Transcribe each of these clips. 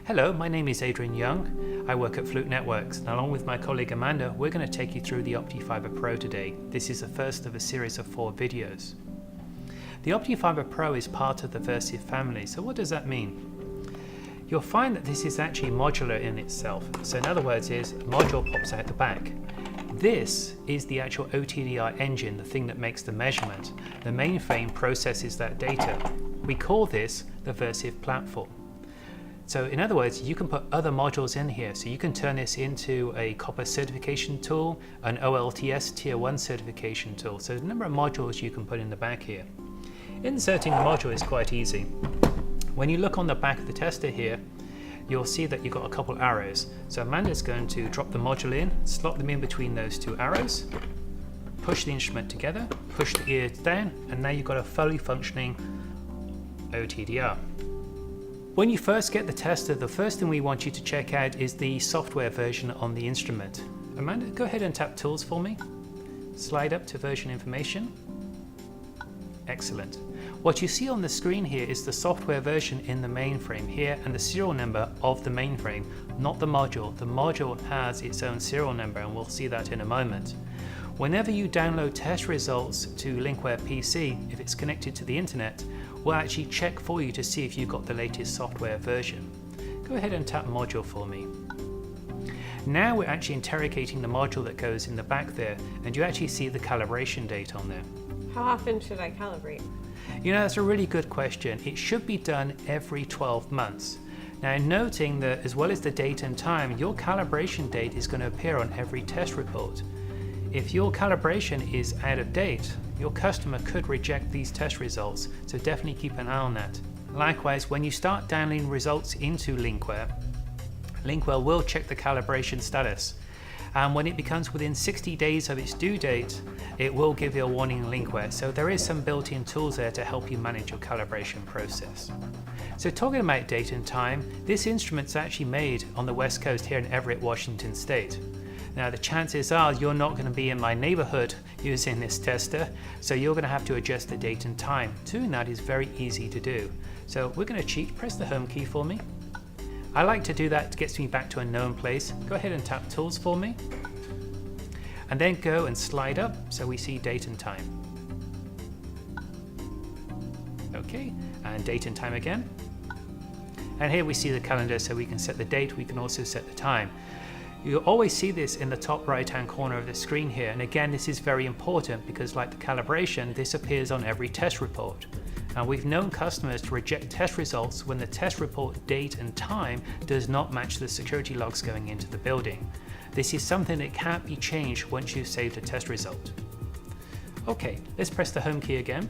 Hello, my name is Adrian Young. I work at Fluke Networks, and along with my colleague Amanda, we're going to take you through the OptiFiber Pro today. This is the first of a series of 4 videos. The OptiFiber Pro is part of the Versiv family, so what does that mean? You'll find that this is actually modular in itself. So in other words, a module pops out the back. This is the actual OTDR engine, the thing that makes the measurement. The mainframe processes that data. We call this the Versiv platform. So in other words, you can put other modules in here. So you can turn this into a copper certification tool, an OLTS Tier 1 certification tool. So the number of modules you can put in the back here. Inserting a module is quite easy. When you look on the back of the tester here, you'll see that you've got a couple arrows. So Amanda's going to drop the module in, slot them in between those 2 arrows, push the instrument together, push the ears down, and now you've got a fully functioning OTDR. When you first get the tester, the first thing we want you to check out is the software version on the instrument. Amanda, go ahead and tap Tools for me. Slide up to Version Information. Excellent. What you see on the screen here is the software version in the mainframe here and the serial number of the mainframe, not the module. The module has its own serial number, and we'll see that in a moment. Whenever you download test results to Linkware PC, if it's connected to the internet, we'll actually check for you to see if you've got the latest software version. Go ahead and tap Module for me. Now we're actually interrogating the module that goes in the back there, and you actually see the calibration date on there. How often should I calibrate? You know, that's a really good question. It should be done every 12 months. Now, noting that as well as the date and time, your calibration date is going to appear on every test report. If your calibration is out of date, your customer could reject these test results, so definitely keep an eye on that. Likewise, when you start downloading results into Linkware, Linkware will check the calibration status. And when it becomes within 60 days of its due date, it will give you a warning in Linkware. So there is some built-in tools there to help you manage your calibration process. So talking about date and time, this instrument's actually made on the West Coast here in Everett, Washington State. Now the chances are you're not going to be in my neighborhood using this tester, so you're going to have to adjust the date and time. Doing that is very easy to do. So we're going to cheat. Press the home key for me. I like to do that, it gets me back to a known place. Go ahead and tap Tools for me. And then go and slide up so we see date and time. Okay, and date and time again. And here we see the calendar, so we can set the date, we can also set the time. You'll always see this in the top right hand corner of the screen here, and again this is very important because like the calibration, this appears on every test report. And we've known customers to reject test results when the test report date and time does not match the security logs going into the building. This is something that can't be changed once you've saved a test result. Okay, let's press the home key again.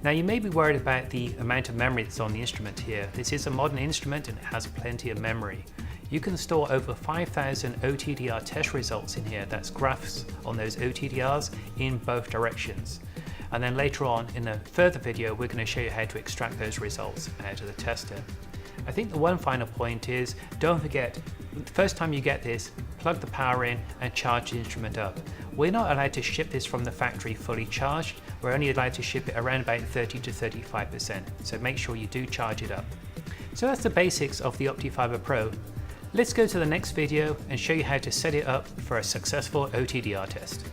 Now you may be worried about the amount of memory that's on the instrument here. This is a modern instrument and it has plenty of memory. You can store over 5,000 OTDR test results in here. That's graphs on those OTDRs in both directions. And then later on in a further video, we're going to show you how to extract those results out of the tester. I think the one final point is, don't forget, the first time you get this, plug the power in and charge the instrument up. We're not allowed to ship this from the factory fully charged. We're only allowed to ship it around about 30 to 35%. So make sure you do charge it up. So that's the basics of the OptiFiber Pro. Let's go to the next video and show you how to set it up for a successful OTDR test.